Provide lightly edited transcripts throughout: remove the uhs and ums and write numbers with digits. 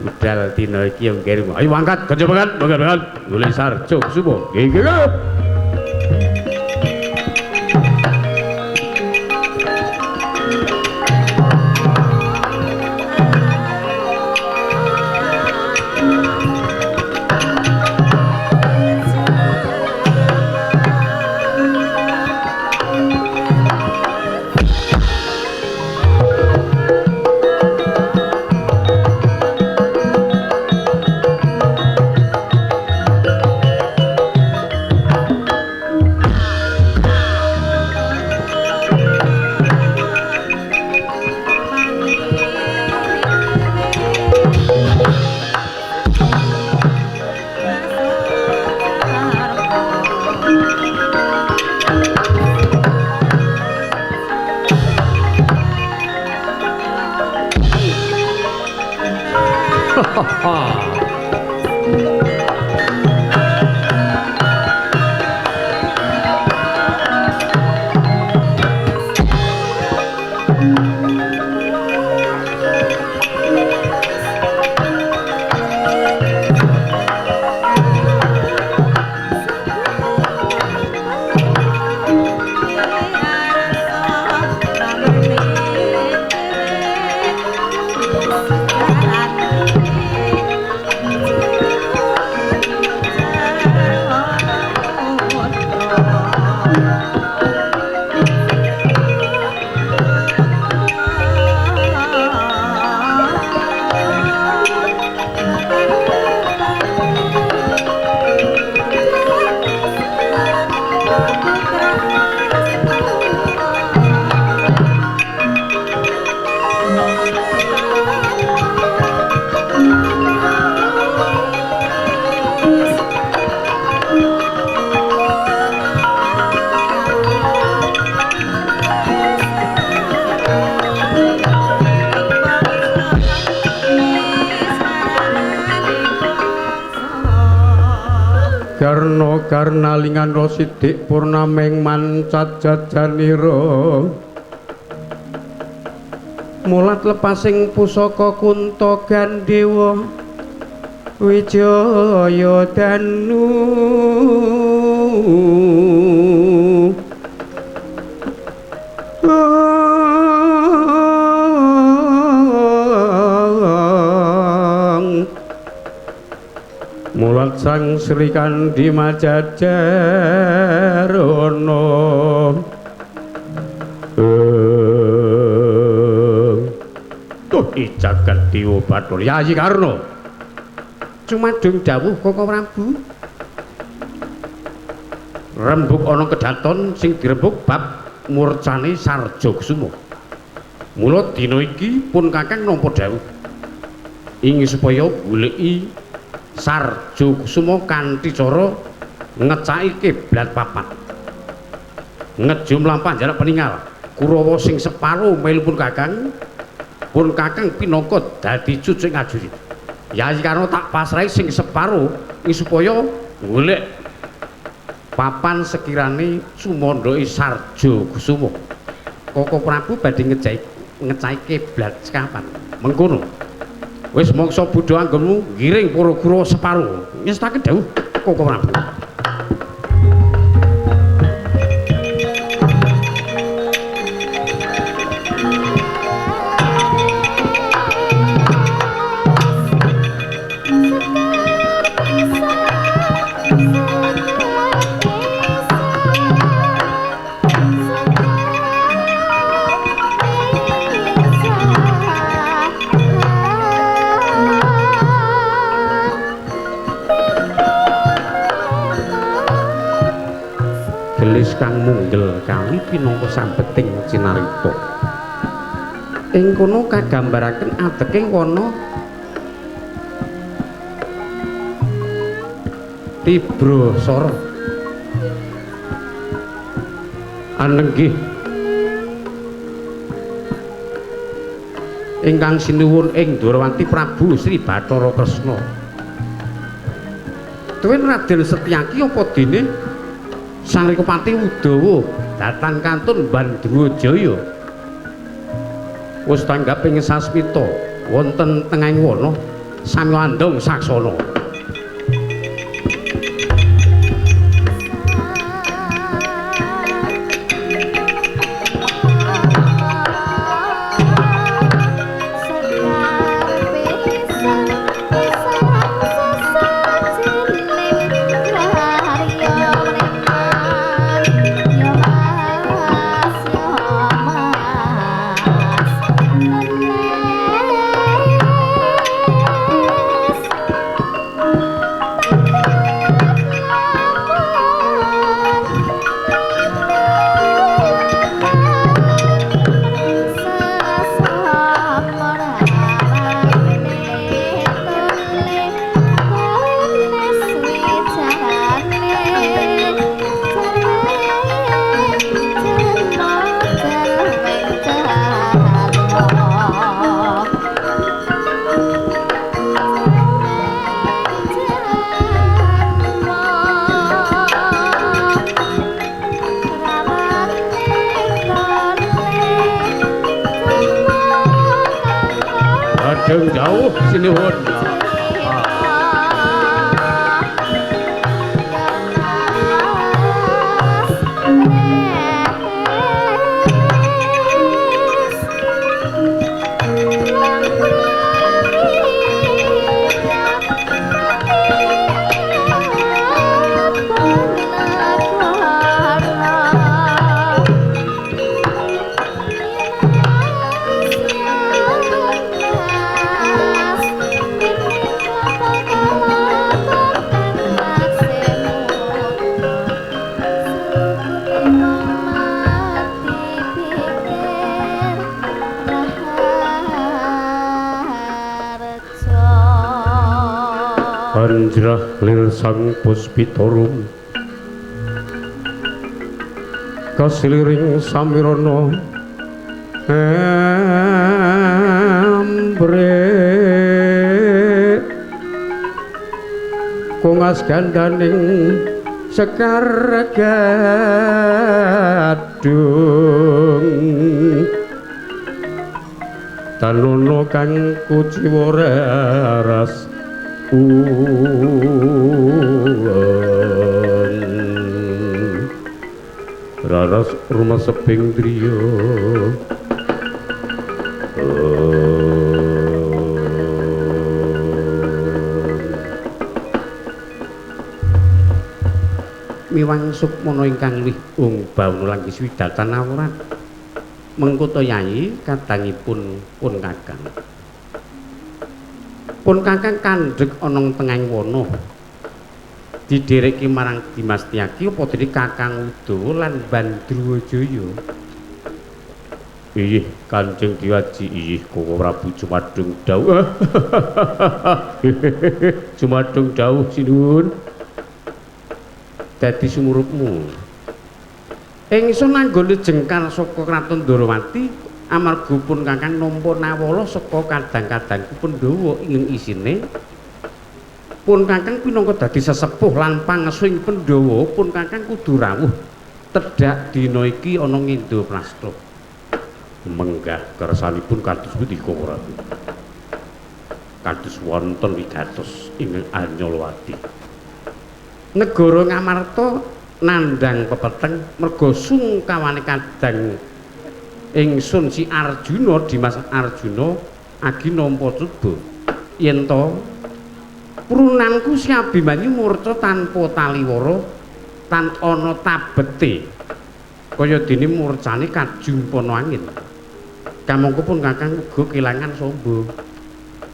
budal dina iki yo nggih. Ayo mangkat, kerja mangkat. Golek sarjo sumo. Nggih. Karnalingan Rosidik purnameng mancat jajanira mulat lepasing pusaka Kunto Gandewa Wijaya Danu mulat Sang Sri Kandi Majajarana jagat Dewa Bathara Yayi Karna cumadung dawuh Koko Prabu rembug ana kedaton sing dirembug bab murcane Sarja Kusuma mula dina iki pun Kakang nampa dawuh ingin supaya goleki Sarja Kusuma kanthi cara ngecaki kiblat papat ngejo mlampah jarak peninggal Kurawa sing separo melu pun Kakang pinangka dadi cucuk ngajuri Yayi Karna tak pasrahi sing separo iki supaya golek papan sekirane sumandoke Sarja Kusuma Koko Prabu badhe ngecaki kiblat sekapan mengkono wis mangsa budha anggonmu ngiring para Kurawa separo ngestake dawuh Koko Prabu kang munggel kali pinangka sambeting cinarita ing kono kagambaraken ateking wana Tibrasara anenggih ingkang sinuwun ing Dwarawati Prabu Sri Bathara Kresna tuwin Raden Setyaki apa dene Sang Rikopati Udawa datang kantun Bandungajaya wis tanggaping sasmita wonten tengahing wana Samya andong saksana. Jauh sini hon. Panjrah lir sang puspitorum kasiliring samirana embre kungas gandaning sekar gadung tanono kang kuciwa raras raras rumah seping driya miwang sukmana ingkang luwih umbauna langkis widatan awrat mengkoto yayi kadangipun pun kakang pun kakang kandhek ana tengahing wana didhereki marang Dimas Tyaki apa dene Kakang Udawa lan Bandrujaya. Iyih Kanjeng Diwaji, iyih Koko Prabu Jumadung dawuh. Jumadung dawuh sinuwun. Dadi sumurupmu. Ingsun anggone jengkar saka Kraton Ndarawati amarga pun kakang nampa nawala saka kadang-kadangku Pandhawa ing isine pun kakang pinangka dadi sesepuh lan pangesuing Pandhawa pun kakang kudu rawuh tedhak dina iki ana Ngendraprastha menggah kersanipun kados punika Prabu kados wonten wigatos ing Anyalawati negara Ngamarta nandhang pepeteng merga sungkawane kadang ingsun si Arjuna Dimas Arjuna agi nampa cuba yen to prunanku si Abimanyu murca tanpa taliwara tan ana tabete kaya dene murcane kajumpana angin kamangka pun kakang uga kelangan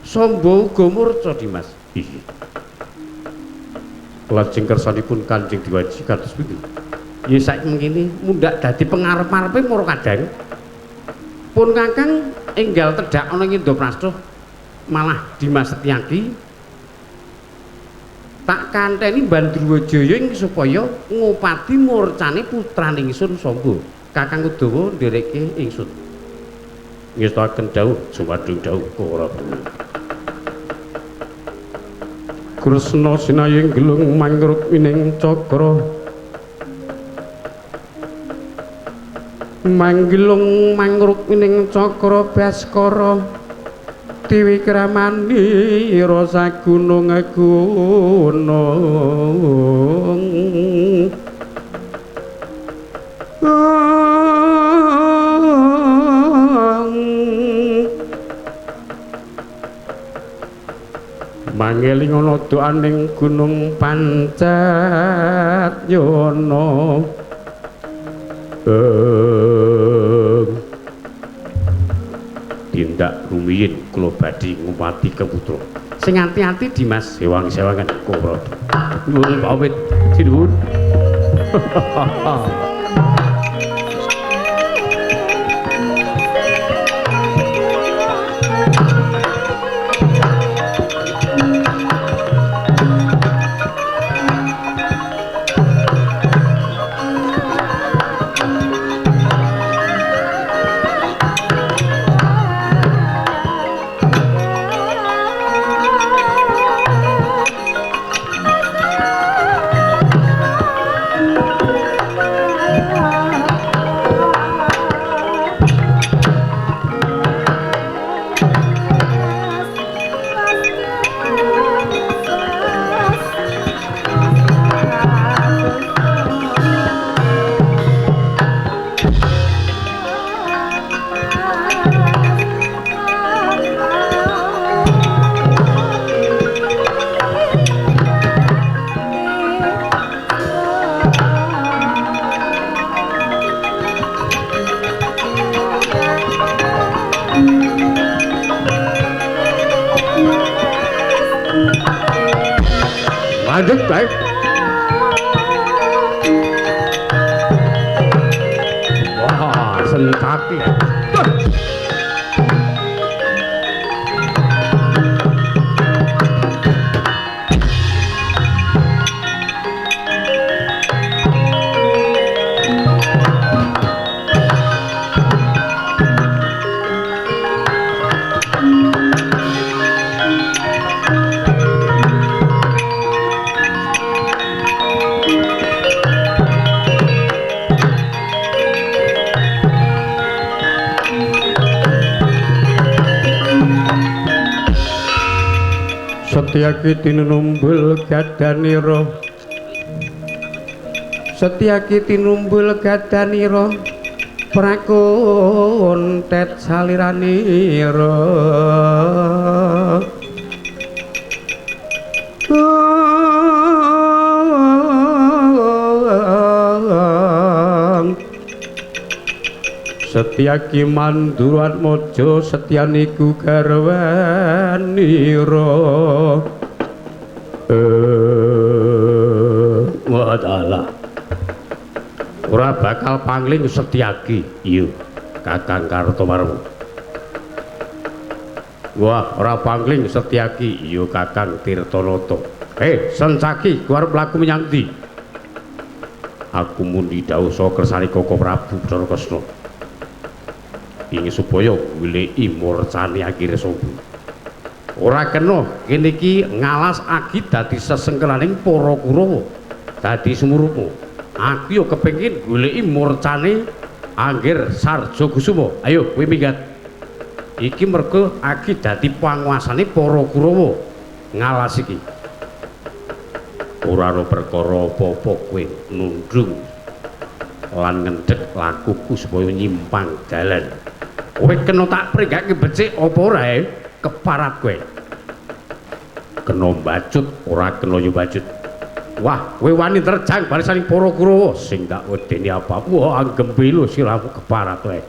Samba uga murca Dimas ih lajeng kersanipun Kanjeng Diwaji kados pundi ya saiki mengkene mundhak dadi pengarep-arepe mara kadang pun kakang enggal tedhak ana Ngendraprastha malah Dimas Setyaki tak kanteni Bandrujaya supaya ngupati murcane putrane ingsun Samba Kakang Udawa ndereke ingsun ngestaken dawuh Jumadung dawuh ora Kresna sinayeng gelung mangruk wining cakra manggilung mangruk wining cakra Baskara Sakti wikramani rasa gunung mangeling ana doaning gunung Pancatnyana tindak rumiyin kula badhe ngupati keputra sing ati-ati Dimas sewang-sewangan kula nuwun pamit sinuwun. Lanjut baik. Wah, sentaki. Setyaki tinumbul gadanira Setyaki tinumbul gadanira prakon tet saliranira Setyaki manduran mojo setyaniku garwanira Wadala ora bakal pangling Setyaki iya Kakang Kartomarma wah ora pangling Setyaki iya Kakang Tirtanata Sencaki ku arep mlaku menyang ndi aku mundi dawuh saka kersane Koko Prabu Darakresna ingin supaya goleki murcane Akiresombu ora kena kene iki ngalas agi dadi sesengkelaning para Kurawa dadi sumurupmu aku yo kepengin goleki murcane Anggir Sarjakusuma ayo kowe minggat iki mergo agi dadi panguasane para Kurawa ngalas iki ora ana perkara apa-apa kowe nundung lan ngendhek lakuku supaya nyimpang dalan kowe kena tak pringgake becik apa ora keparat kowe kena mbacut ora kena yo mbacut wah kowe wani terjang barisaning para Kurawa sing tak wedeni apa wah anggembelo siramu keparat kowe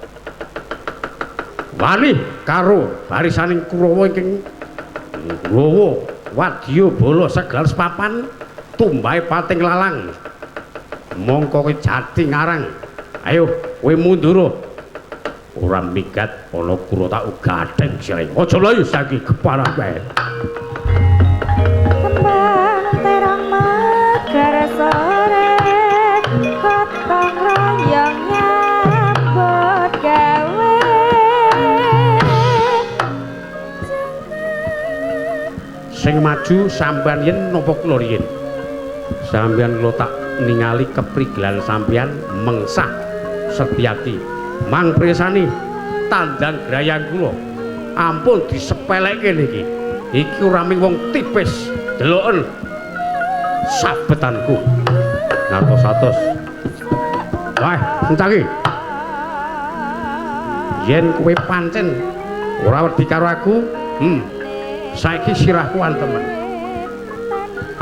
wani karo barisaning Kurawa ingkang nggawa wadya bala segala sepapan tumbahe pating lalang mongko kowe jati ngarang ayo kowe mundur ora minggat ana kura tak gadeng sire aja layu saiki keparah wae kembang terang megara sore gotong royong nyambut gawe sing maju sampean yen napa kula riyin sampean kula tak ningali keprigelan sampean mengsah Setyaki mang presani tandang grayang kula ampun disepelekke niki. Iki ora ming wong tipis. Deloken sabetanku. Ngatos-atos. Wah, entaki. Yen kowe pancen ora wedi karo aku, saiki sirahku antemen.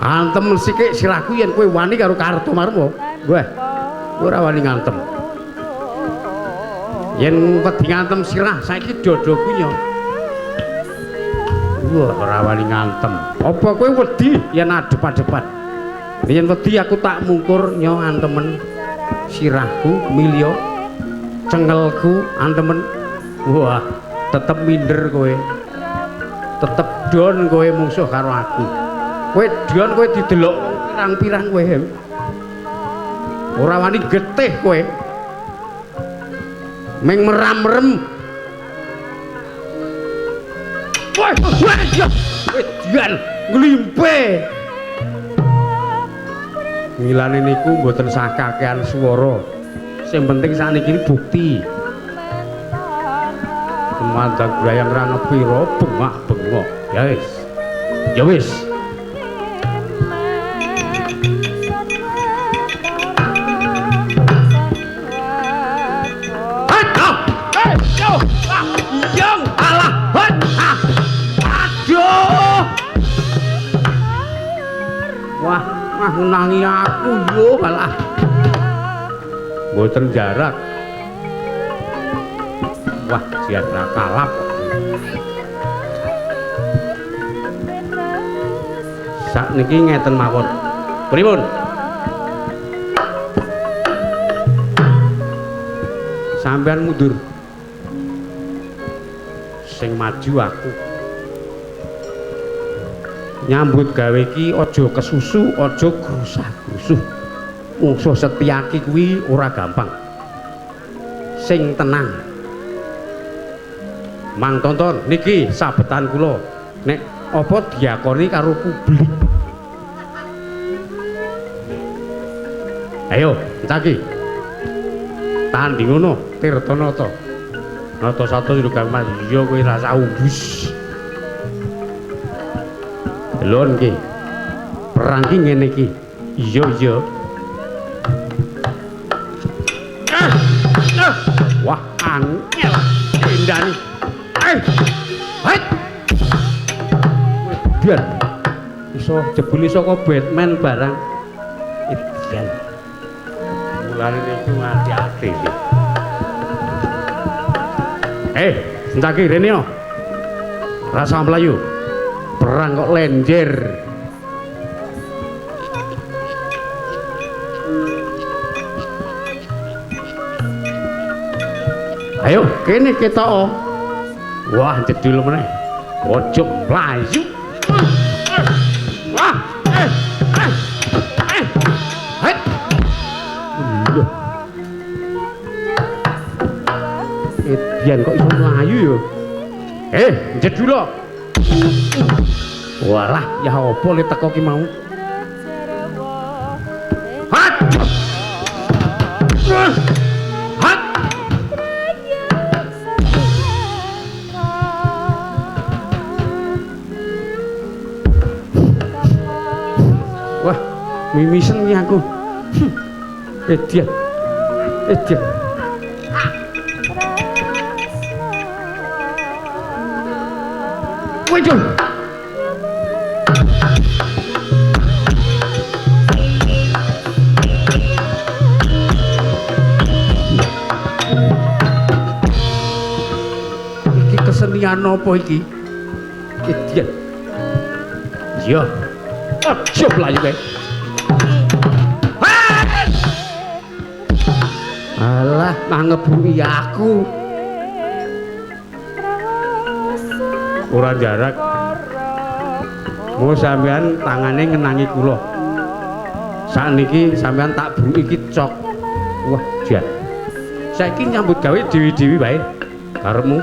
Antem sikik sirahku yen kowe wani karo Kartomarma. Wah, ora wani ngantem. Yen wedi ngantem sirah saiki dadaku nyo. Wah, ora wani ngantem. Apa kowe wedi yen adep-adepan? Yen wedi aku tak mungkur nyo antemen sirahku milya cengelku antemen. Wah, tetep minder kowe. Tetep don kowe mungsuh karo aku. Kowe don kowe didelok pirang-pirang kowe. Ora wani getih kowe. Meng meram-merem. Wah, ya. Edian nglimpe. Milane niku mboten sah kakehan swara. Sing penting sakniki bukti. Mandang brayang ra ngepira bengak-bengok. Ya wis. Ya wis. Wah, ngenangi aku yo kalah. Mboten jarak. Wah, siatra kalap. Sakniki ngeten mawon. Pripun? Sampeyan mundur. Sing maju aku. Nyambut gawe iki aja kesusu, aja grusah-grusuh. Mungsuh Setyaki kuwi ora gampang. Sing tenang. Mang tonton niki sabetan kula. Nek apa diakoni karo publik. Ayo, Caki. Tandhi ngono, Tirtanata. Nata satu Dirgam Mas. Iya kowe rasa ubus. Lon ki. Perang ki ngene iki. Iya, iya. Wah, angel. Endani. Hai. Biar iso jebul iso kok Batman barang. Ibian. Mulane niku ngati-ati. Entaki rene yo. Rasa mlayu. Perang kok lenjer. Ayo, kene ketok. Wah, jedul meneh. Ojo mlayu. Wah, Edian kok iso mlayu yo. Jedul. Walah, ya apa le teko ki mau? Hat! Hat! Wah, mimisen ki aku. Edian. Edian. Waduh. Iki kesenian apa iki? Edian. Iya. Aja mlayu kowe. Alah, mangebuki aku. Ora jarak. Mau sampean tangane ngenangi kula. Sakniki sampean tak bruki iki cok. Wah, jan. Saiki nyambut gawe dewi-dewi wae. Karepmu.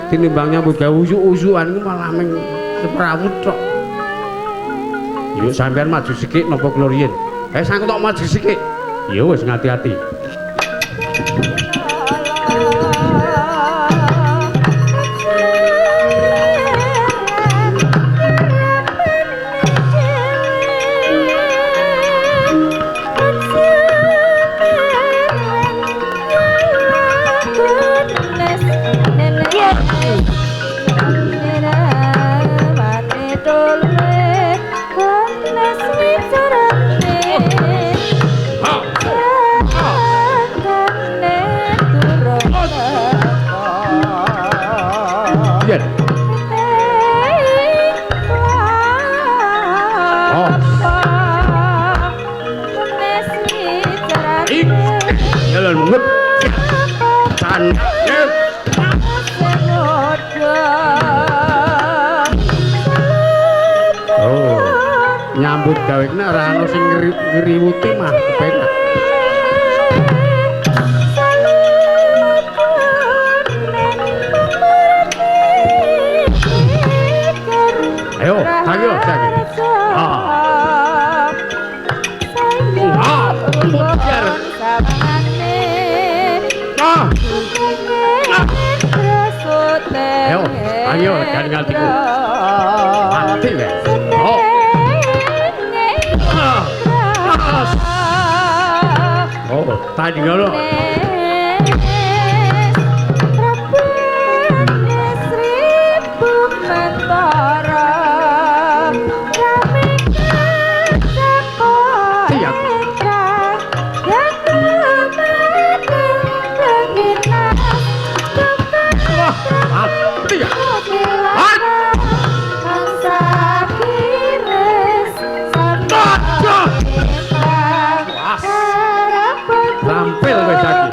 Tinimbang nyambut gawe usuk-usukan ku malah meng seprawut tok. Yuk sampean maju sikik napa kula riyin. Sangko tok maju sikik. Ya wis ngati-ati. nyambut gawe nek ora ana sing ngriwuti mah kepenak. Ayo, ayo, saiki. Biar. Ayo, ayo, jangan ngantiku. Mati weh. Oh. Oh, tadi ngono. Rampil wis saiki.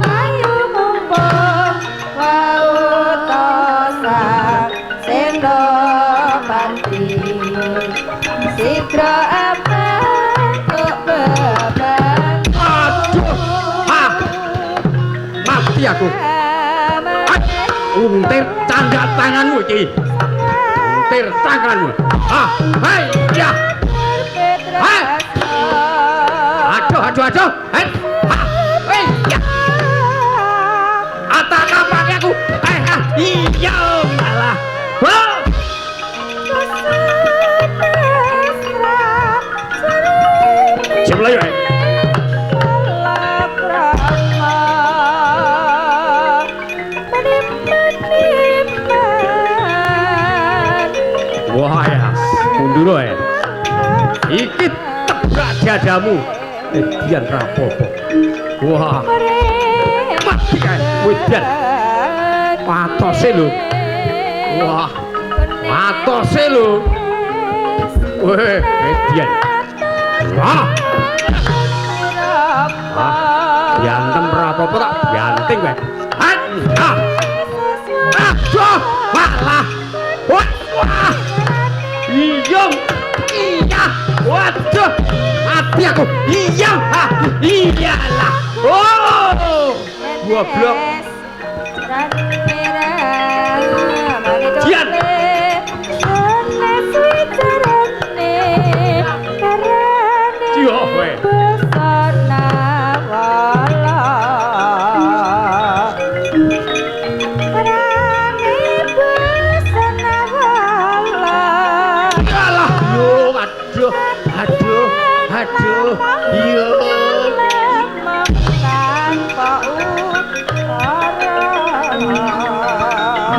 Ayo mumpung wautosa sendo pati sigra amantuk beban. Aduh. Ha. Mati aku. Untir candhak tanganmu iki. Untir tanganmu. Ah, hai, ya. Hai. Aduh, aduh, aduh. Hai. Hei, ya. Atak kapake aku. Iya, malah. Wah. Sebelah ya. Wah ya, mundur ya. Iki tebak jadamu. Dian rapopo. Wah. Mati kan, wedan. Patose lho. Wah. Patose lho. Weh, Dian. Wah. Yantem rapopo tak ganting weh. Aduh, malah. Wah. Iya, iya, waduh, mati aku, iya, iyalah, oh, goblok, Dian, Dio, weh, aduh, iya.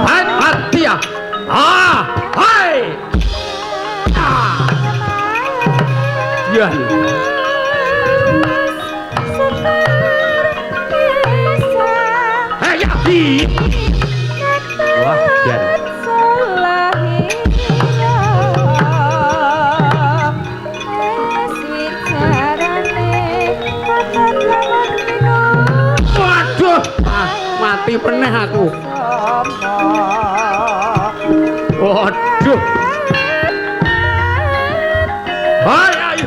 Hai, mati ya. Hai. Dian. Ya. Wah, Dian. Mati peneh aku. Waduh. Hai, ayo.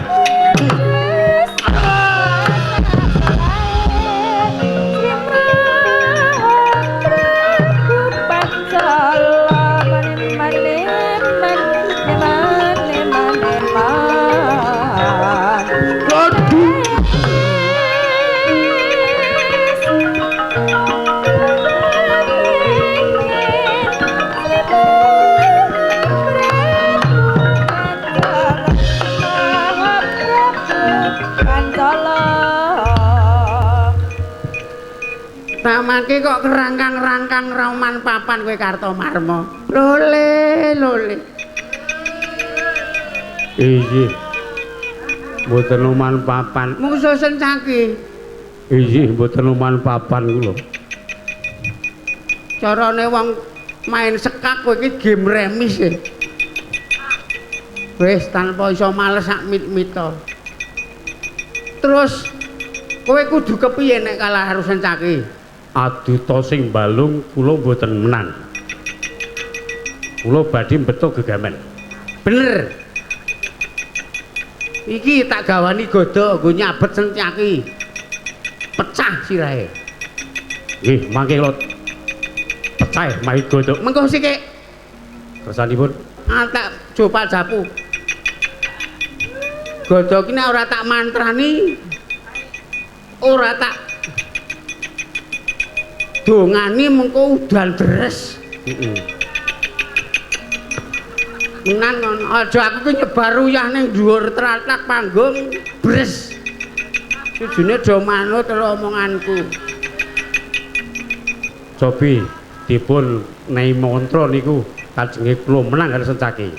Taman ki kok kerangkang-rangkang rauman papan kowe Kartomarma. Lole. Iya. Mboten oman papan. Mungsuh sencaki. Iya, mboten oman papan ku lho. Carane wong main sekak kowe iki game remis e. Wis tanpa iso males sak mit-mito. Terus kowe kudu kepiye nek kalah harus sencaki? Aduta sing balung kula mboten menang. Kula badhe mbeto gegaman. Bener. Iki tak gawani godhok nggo nyabet sentyaki. Pecah sirahe. Nggih, mangke Lot. Pecah mahi godhok. Mengko sikik. Kersanipun tak coba japu. Godhok iki ora tak mantrani. Ora tak dongani mengko udan deres. Menan ngono. Aja aku ki nyebar uyah ning dhuwur teratak panggung bres. Sujune do manut karo omonganku. Cobi dipun nei mantra niku kajenge kula menang karo sencaki.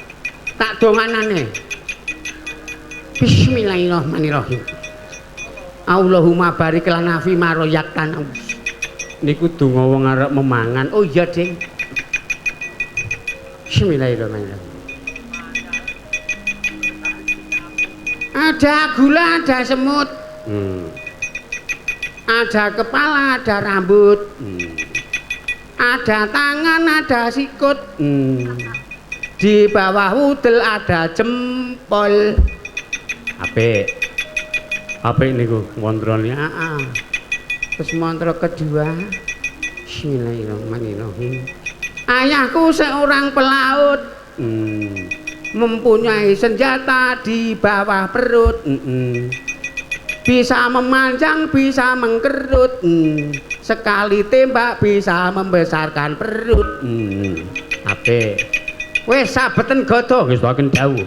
Tak donganane. Bismillahirrahmanirrahim. Allahumma barik lana fi ma royaktan. Niku donga wong arep memangan. Oh iya, Ding. Bismillahirrahmanirrahim. Ada gula, ada semut. Ada kepala, ada rambut. Ada tangan, ada sikut. Di bawah udel ada jempol. Apik. Apik niku mantrane. Terus mantra kedua. Bismillahirrahmanirrahim. Ayahku seorang pelaut. Mempunyai senjata di bawah perut. Bisa memanjang, bisa mengkerut. Sekali tembak bisa membesarkan perut. Apik. Wis sabeten godhong wis waken dawuh.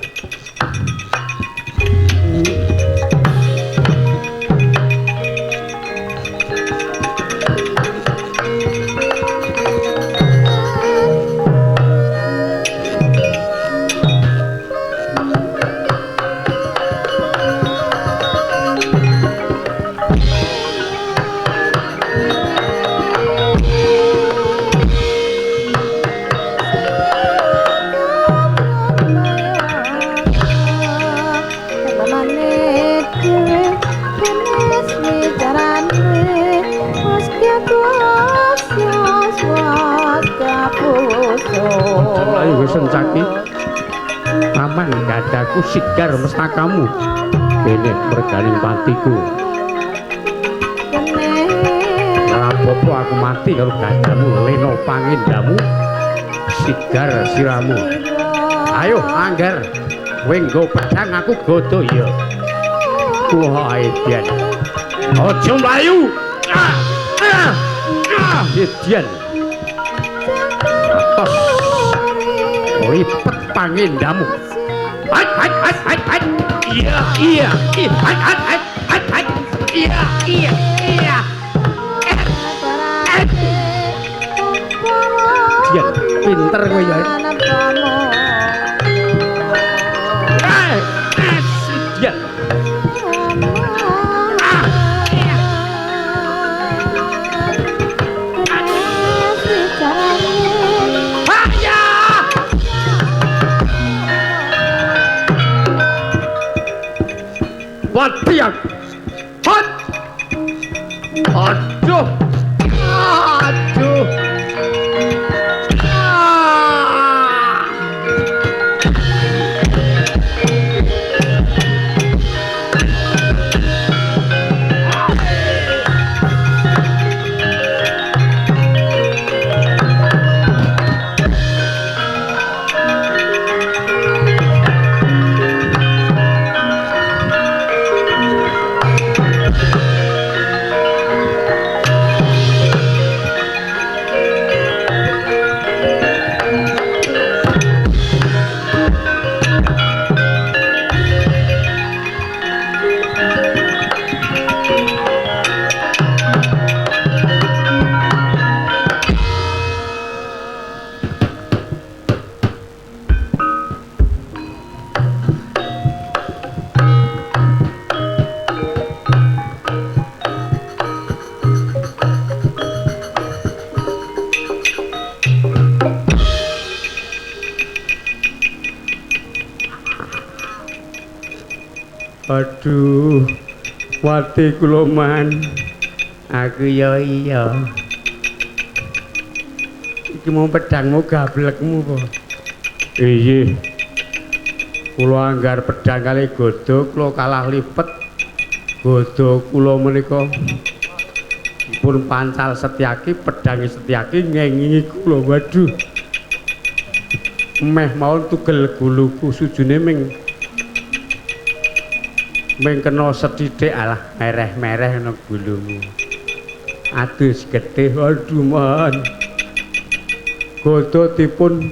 Sencaki paman gadaku sigar mestakamu kene merganing patiku rapopo aku mati karo gadamu leno pangindamu sigar siramu ayo angger kowe nggo pedhang aku godho ya wah edian aja mlayu edian atos lipet pangindamu. Hai. Iya. Hai. Iya. Dia pinter kowe ya. Dia. Watiak. Hot. Aduh. Aduh, wati kula man. Aku ya iya. Iki mau pedangmu gablekmu kok. Iya. Kula anggar pedhang kali godho kula kalah lipet. Godho kula menika pun pancal Setyaki, pedhange Setyaki ngengingi kula. Waduh. Meh mawon tugel guluku sujune ming kena sethithik alah mereh-mereh ana gulumu. Adus getih waduh mon. Godho dipun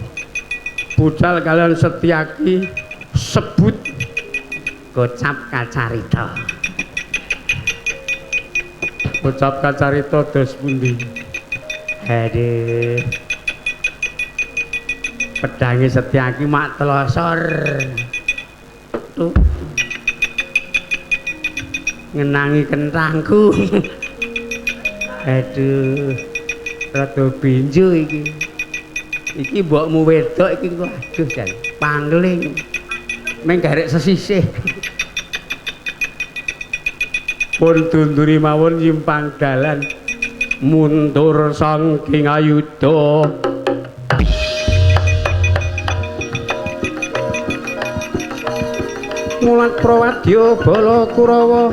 pucal kalian Setyaki sebut gocap kacarita. Gocap kacarita dos pundi? Aduh. Pedhange Setyaki mak telosor. Tuh. Ngenangi kentrangku. Aduh. Rada binju iki. Iki mbokmu wedok iki kok aduh jan pangling. Meng garek sesisih. Pun dunduri mawon nyimpang dalan mundur saking ayuda. Mulat Prawadya bala Kurawa.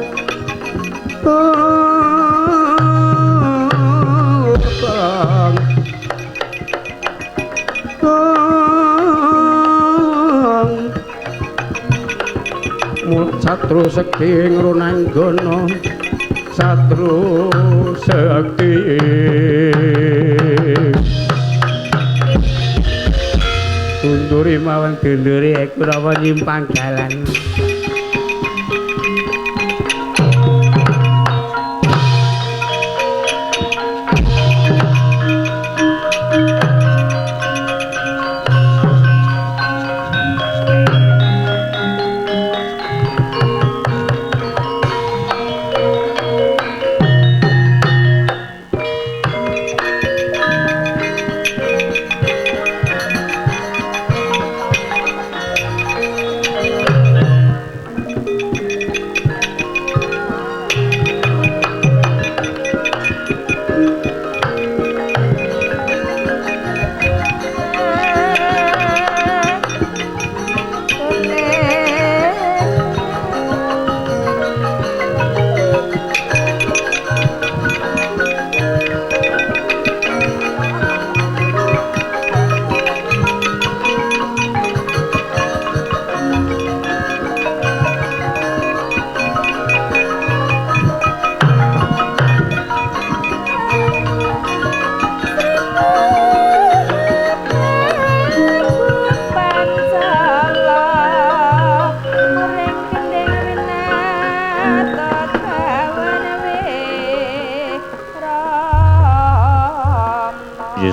Mulat Satru Sekti ngronanggana Satru Sekti. Tunduri mawon dunduri Kurawa nyimpang dalan.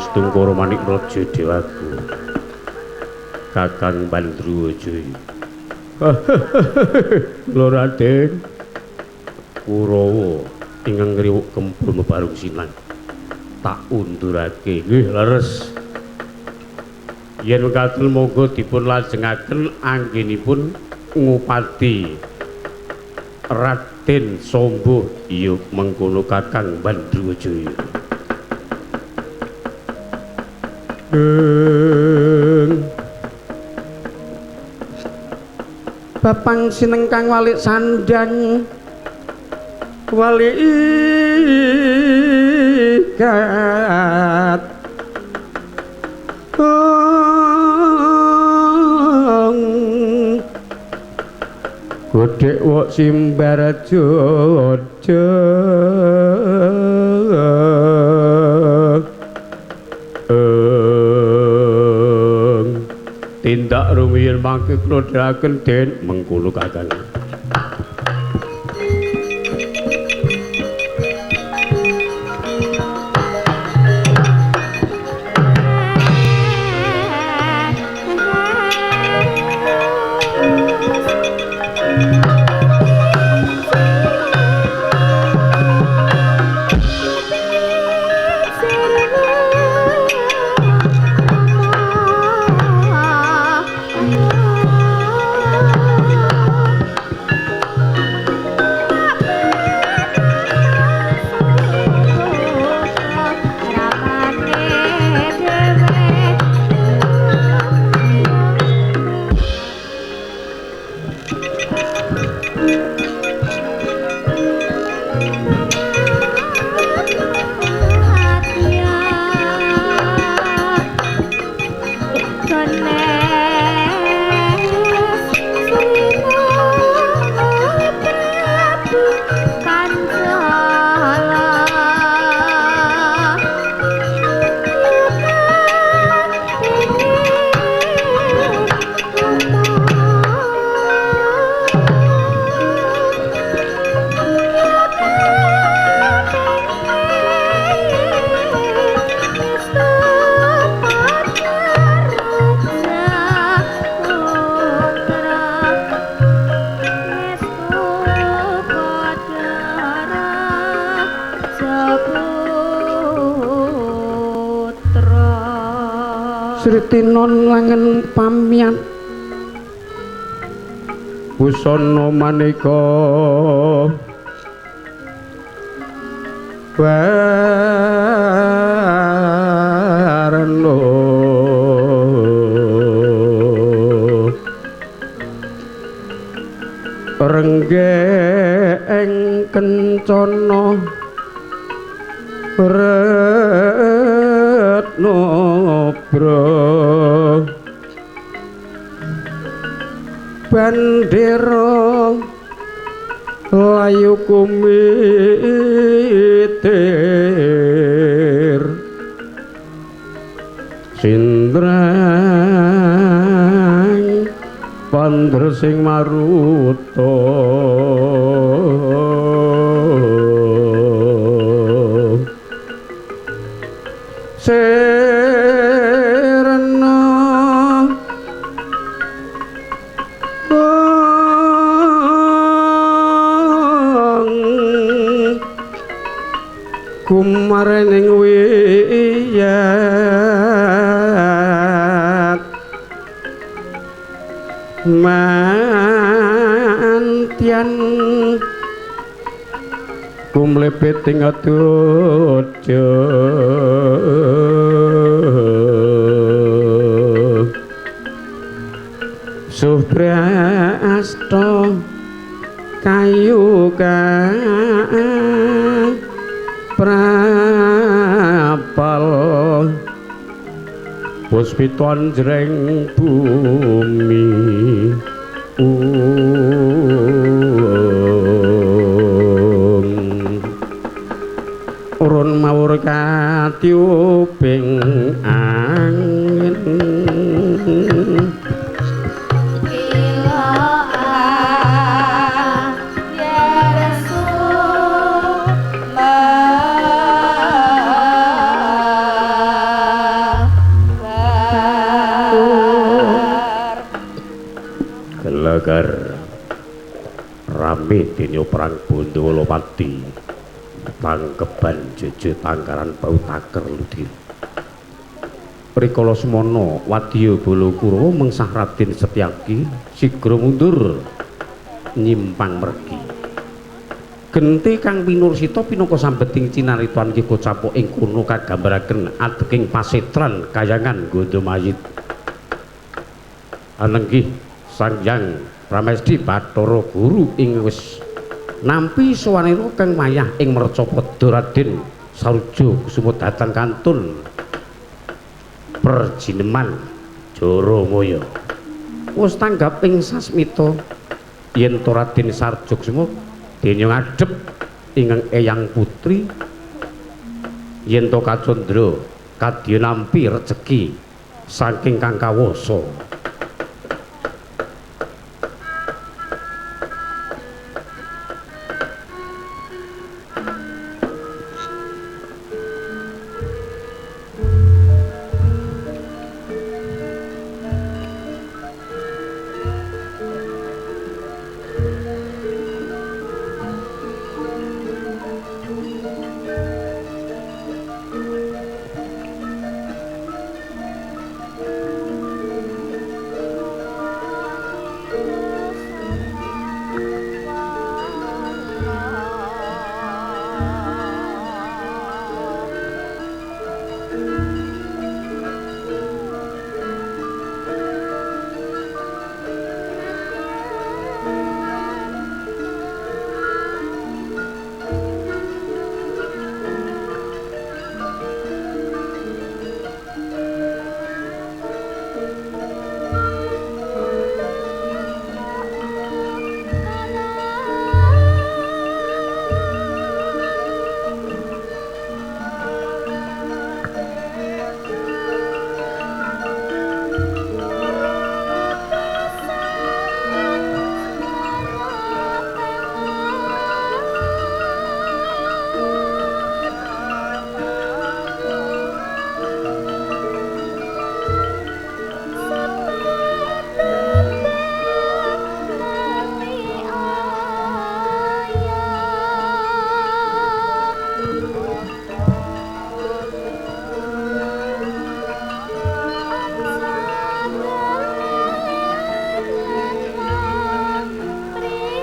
Tungkara Manik Raja Dewaku Kakang Bandruwajaya. Lho Raden Kurawa ingkang ngriwuk kempul mebarung sinan tak undurake nggih leres. Yen mekaten monggo dipun lajengaken anggenipun ngupati Raden Samba. Iya mengkono Kakang Bandruwajaya. Bapang sinengkang walik sandang walik ikat godhek wok simbar jojo tindak rumiyin mangke kula dherekaken den mengkono Kakang. Sritinon langen pamian busana manika warna renggeng kencana retno bro bandera layu kumitir sindrang pandher sing maruta serena kumarening wiyat mantian kumlepeting adojo Subrasta kayu kang prapal puspiton jreng bumi urun mawur katiuping angin Gelagar rame dene perang Bondowolopati tangkeban jeje tangkaran bau taker ludi prikala semana wadya Balakurawa mengsah Raden Setyaki sigra mundur nyimpang mergi genti kang pinursita pinaka sambeting cinaritoan Ki Kocapuk ing kono kagambaraken adeking pasetran kayangan Gondomayit anenggih Sang Hyang Pramesti Bathara Guru ing wis nampi sawanira kang mayah ing Mercapada Raden Saruja Kusuma dhateng kantun Perjineman Jaramaya wis tanggap ing sasmita yen to Raden Saruja Kusuma dene ngadhep ingkang eyang putri yen to Kacandra kadya nampi rejeki saking Kang Kawasa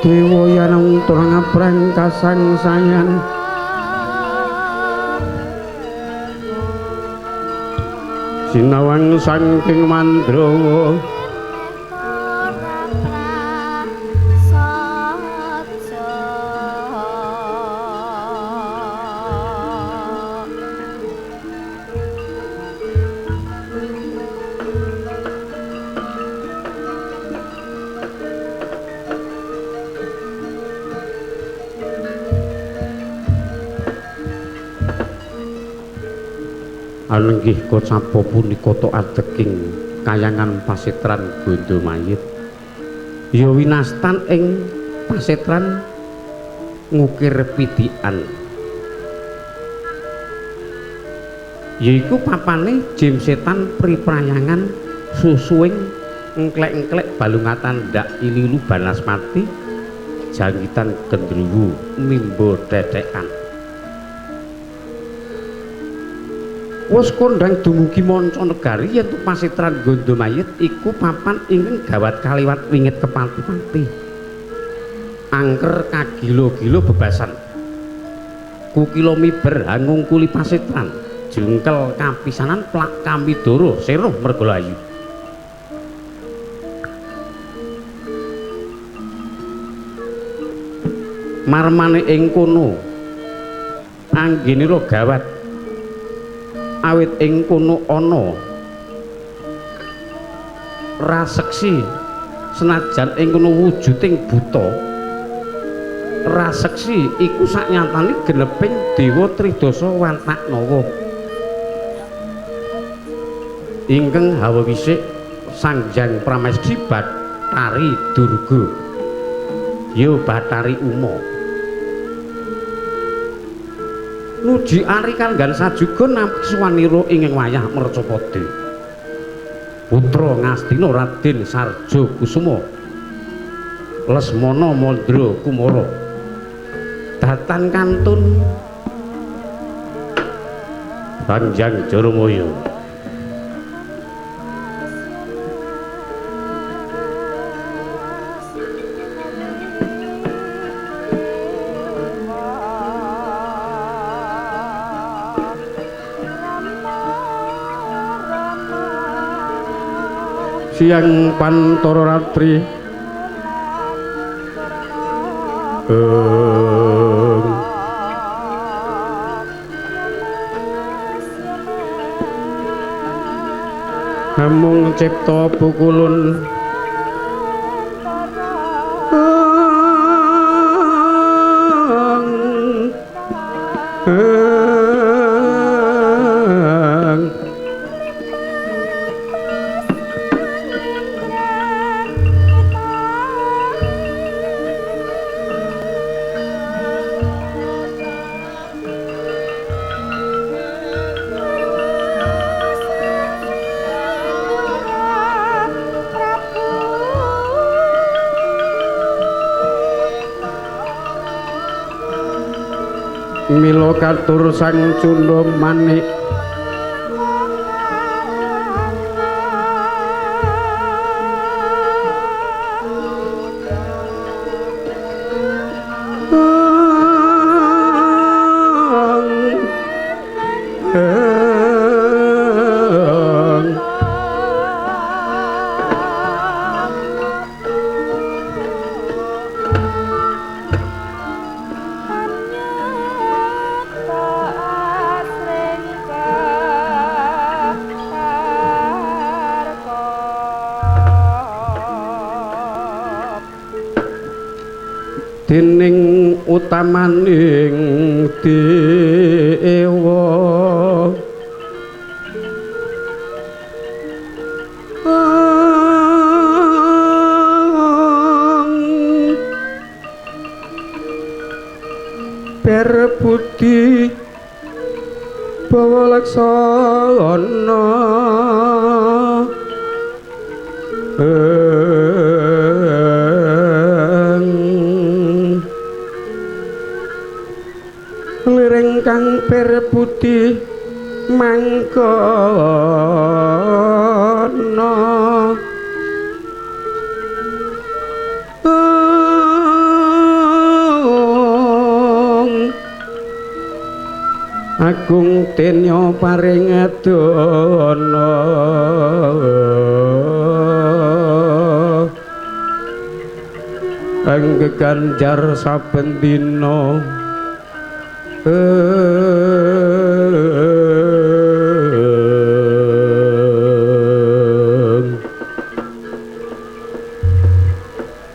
dewa yanung turang aprang kasangsayan sinawang saking mandrawa Anenggih kocapa punika tok ateking kayangan pasetran Gondomayit ya winastan ing pasetran ngukir pidikan yaiku papane jimsetan priprayangan susuing engklek-engklek balungatan ndak ililu banaspati jangkitan gendruwo mimba tetekan wis kondhang dumugi manca negari yen pasetran Gondomayit iku papan ingkang gawat kaliwat wingit kepati-pati angker kagilo-gilo bebasan kukila miber hangung kuli pasetran jungkel kapisanan plak kamidoro seruh mergalayu marmane ing kono anggenira gawat awit ing kono ana raseksi senajan ing kono wujuding buta raseksi iku saknyatane geneping dewa Tridasa Wantaknawa ingkang hawa wisik Sangjang Pramesti Bathari Durga ya Bathari Uma nuji ari kanggan sajuga nampi swanira ing wayah Mercapade putra Ngastina Raden Sarja Kusuma Lesmana Mandra Kumara datan kantun Banjang Jaramaya siang Pantara Ratri hamung cipta pukulun mila katur sang Cunda Manik dening utamaning dewa berbudi bawa laksana lireng kang berbudi mangkono Agung tenya paring dana angge ganjar saben dina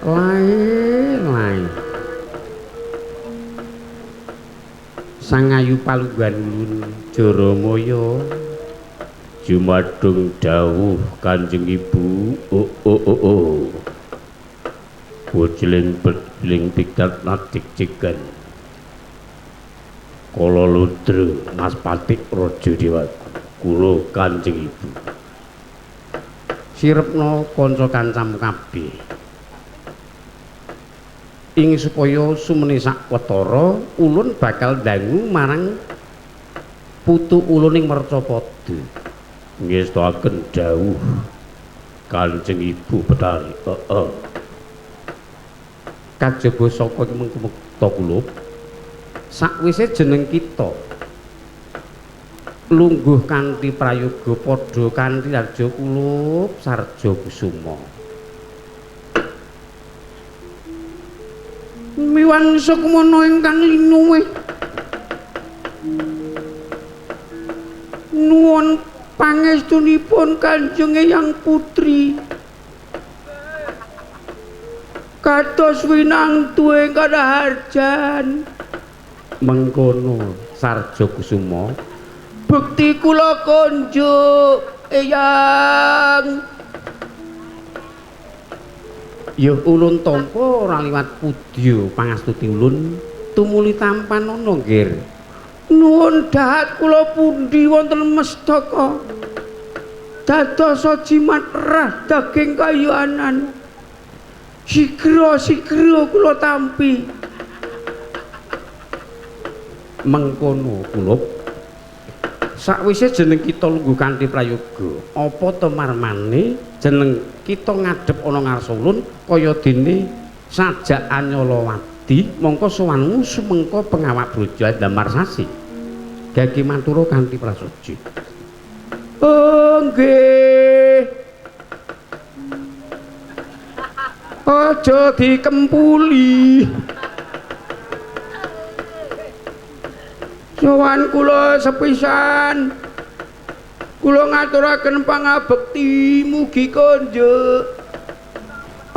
lain Sangayu Palunggan Ulun Jaramaya jumadung dawuh Kanjeng Ibu Bojling bedling tikat nadik cikan Kala Ludra Mas Patik Raja Dewata kula Kanjeng Ibu sirepna kanca kancam kabeh ing supaya sumene sakwetara ulun bakal dangu marang putu ulun ing Mercapada ngestaken dawuh Kanjeng Ibu Betari kajaba saka mengko kula sakwise jeneng kita lungguh kanthi prayoga padha kanthi arja kulup sarja kusuma miwan sakmono ingkang linuwih nuwun pangestunipun Kanjeng Eyang Putri kados winangtu ing kadaharjan mengkono sarja kusuma bekti kula konjuk Eyang ya ulun tampa ora liwat pudya pangastuti ulun tumuli tampan ana nggir nuwun dahat kula pundi wonten mestaka dados jimat rah daging kayuanan sigra kula tampi mengkono kula sakwise jeneng kita lungguh kanthi prayoga apa to marmane jeneng kita ngadhep ana ngarsa ulun kaya dene sajak Anyalawadi mongko sowanmu sumengko pengawak brojo Damar Sasi gage matura kanthi prasaja nggih aja dikempuli sowan kula sepisan kula ngaturaken pangabekti mugi konjuk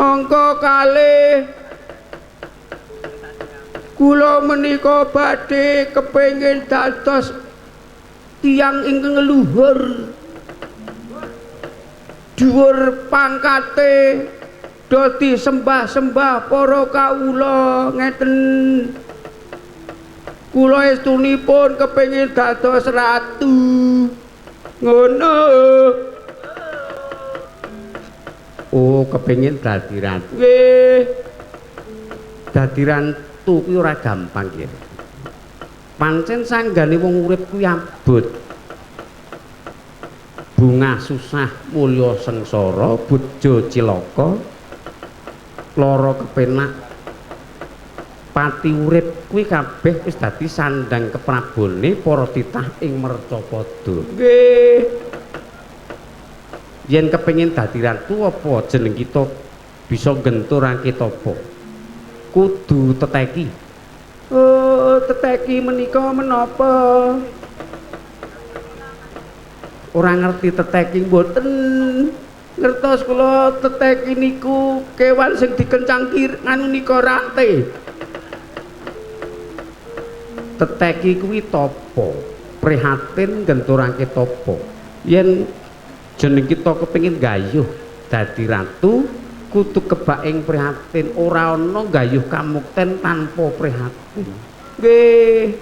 angka kalih kula menika badhe kepengin dados tiyang ingkang luhur dhuwur pangkate dadi sembah-sembah para kawula ngeten kula estunipun kepengin dados ratu ngono oh kepengin dadi ratu nggih dadi ratu kuwi ora gampang nggih pancen sanggane wong urip kuwi abot bungah susah mulya sengsara bojo cilaka lara kepenak pati urip kuwi kabeh wis dadi sandang keprabone para titah ing Mercapada nggih yen kepengin dadi ratu apa jeneng kita bisa genturake tapa kudu teteki oh teteki menika menapa ora ngerti teteki mboten ngertos kula teteki niku kewan sing dikencang nganu nika rantai teteki kuwi tapa prihatin genturake tapa yen jeneng kita kepengin gayuh dadi ratu kudu kebak ing prihatin ora ana gayuh kamukten tanpa prihatin nggih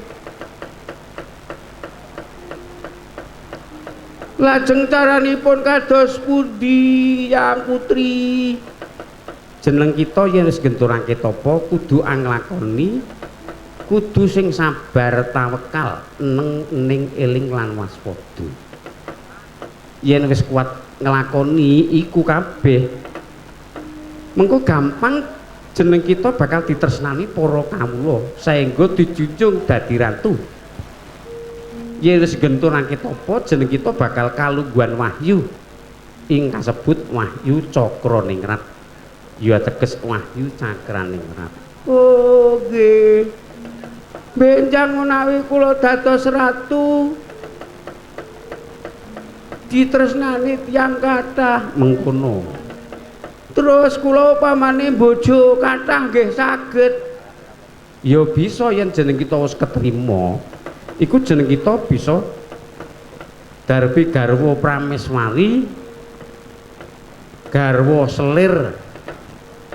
lajeng caranipun kados pundi Yang Putri jeneng kita yen wis genturake tapa kudu anglakoni kudu sing sabar tawekal ning eling lan waspada yen wis kuat nglakoni iku kabeh mengko gampang jeneng kita bakal ditresnani para kawula saengga dijunjung dadi ratu yen wis genturake tapa jeneng kita bakal kalungguhan wahyu ing kasebut wahyu Cakraningrat ya teges wahyu Cakraningrat. Oh nggih benjang menawi kula dados ratu ditresnani tiyang kathah mengkono terus kula upamane bojo kathah nggih saged ya bisa yen jeneng kita wis ketrima iku jeneng kita bisa darbi garwa prameswari garwa selir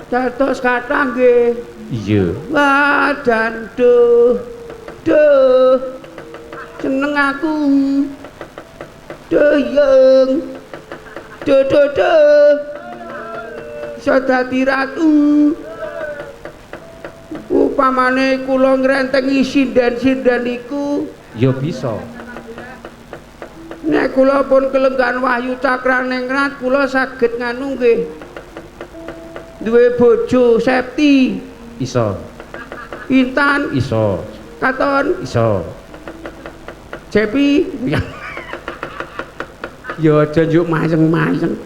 dados kathah nggih iya wah dan duh seneng aku deyeng iso dadi ratu upamane kula ngrentengi sinden-sinden iku ya bisa nek kula pun kelenggan wahyu Cakraningrat kula saged nganu nggih duwe bojo Septi iso Intan iso Katon iso Cepi ya aja njuk mayeng-mayeng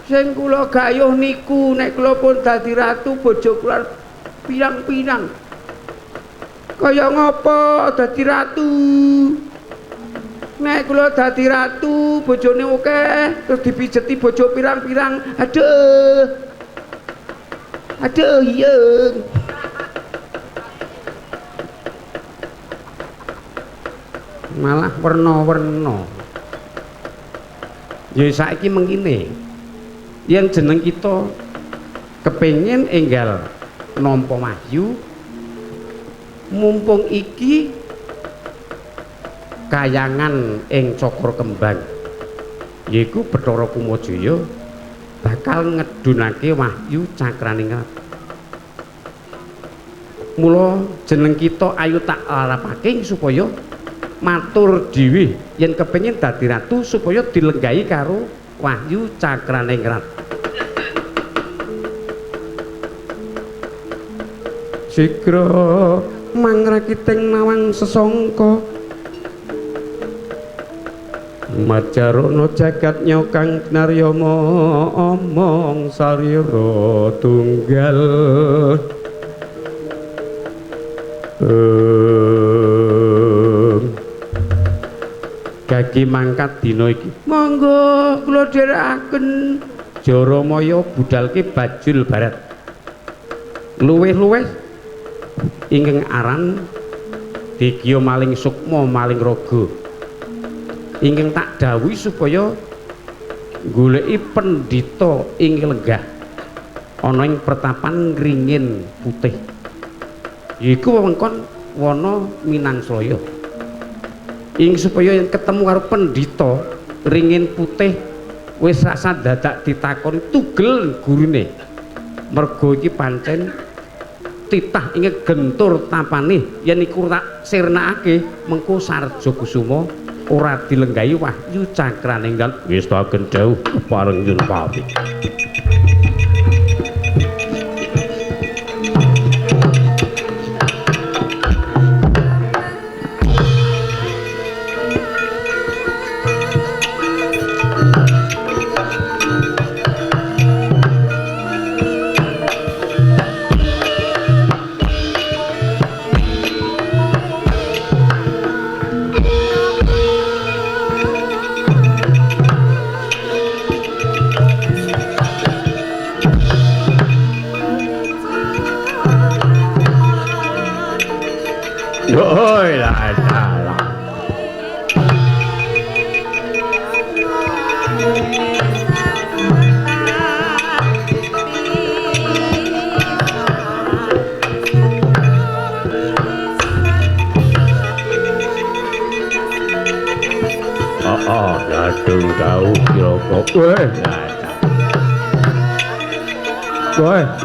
sing kula gayuh niku nek kula pun dadi ratu bojo kula pirang-pirang kaya ngapa dadi ratu nek kula dadi ratu bojone akeh terus dipijeti bojo pirang-pirang aduh iya malah werna-werna ya saiki mengkene yen jeneng kita kepengin enggal nampa wahyu mumpung iki kayangan ing Cakra Kembang yaiku Bathara Kumajaya bakal ngedunake wahyu Cakraningrat mula jeneng kita ayo tak larapake supaya matur dhewe yen kepengin dadi ratu supaya dilenggahi karo wahyu Cakraningrat sigra mangrakiting nawang sesangka majarana jagat nyokang naryama omong sarira tunggal gagi mangkat dina iki monggo kula dherekaken Jaramaya budalke Bajul Barat luwih-luwih ingkang aran Digya Maling Sukma Maling Raga ingkang tak dawuhi supaya goleki pendhita ing lenggah ana ing pertapan Ngringin Putih yaiku wewengkon wana Minangsaya ing supaya yen ketemu karo pendhita Ringin Putih wis rasa dadak ditakoni tugel gurune mergo iki pancen titah ing gentur tapane yen iku tak sirnakake mengko Sarja Kusuma ora dilenggahi wahyu Cakraningrat wis taken dawuh kepareng nyuwun pamit. Ôi là là trường đậu vô cột quê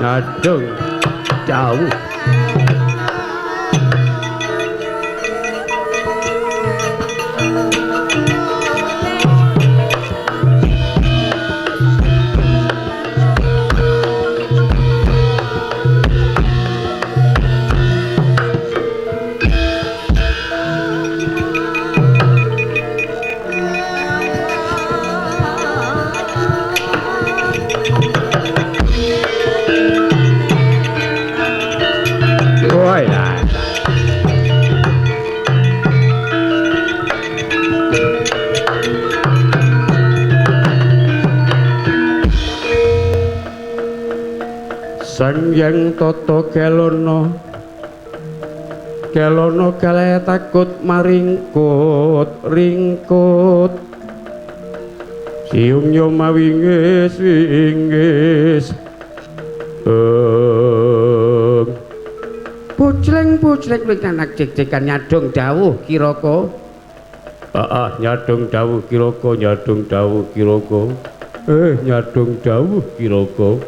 là trường đậu Sang Hyang Tata Kelana kalaya takut maringkut ringkut siung nyoma wingis pucleng wing anak cek-cekan nyadong dawuh Kiraka nyadong dawuh Kiraka nyadong dawuh Kiraka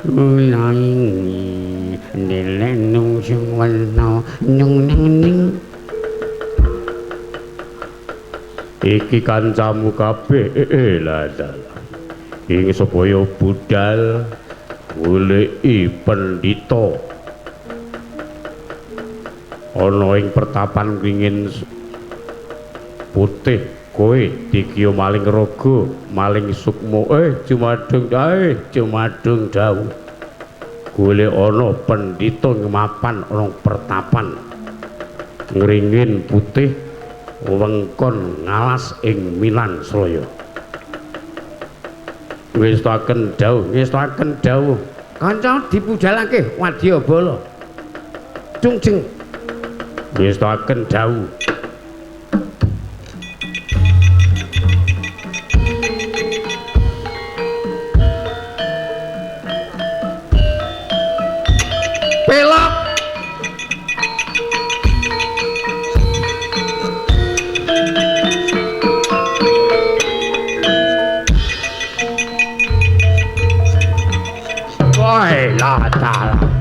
Ulangi Nilenung sing warna nung ning iki kancamu kabeh dalah ing supaya budal goleki pendhita ana ing pertapan wingin putih kowe dikiyo maling raga maling sukma jumadung dawuh golek ana pendhita ngemapan ana pertapan ngringin putih wengkon ngalas ing Milan Sraya ngestaken dawuh kanca dipudhalake wadyabala cungceng ngestaken dawuh pelak woi latala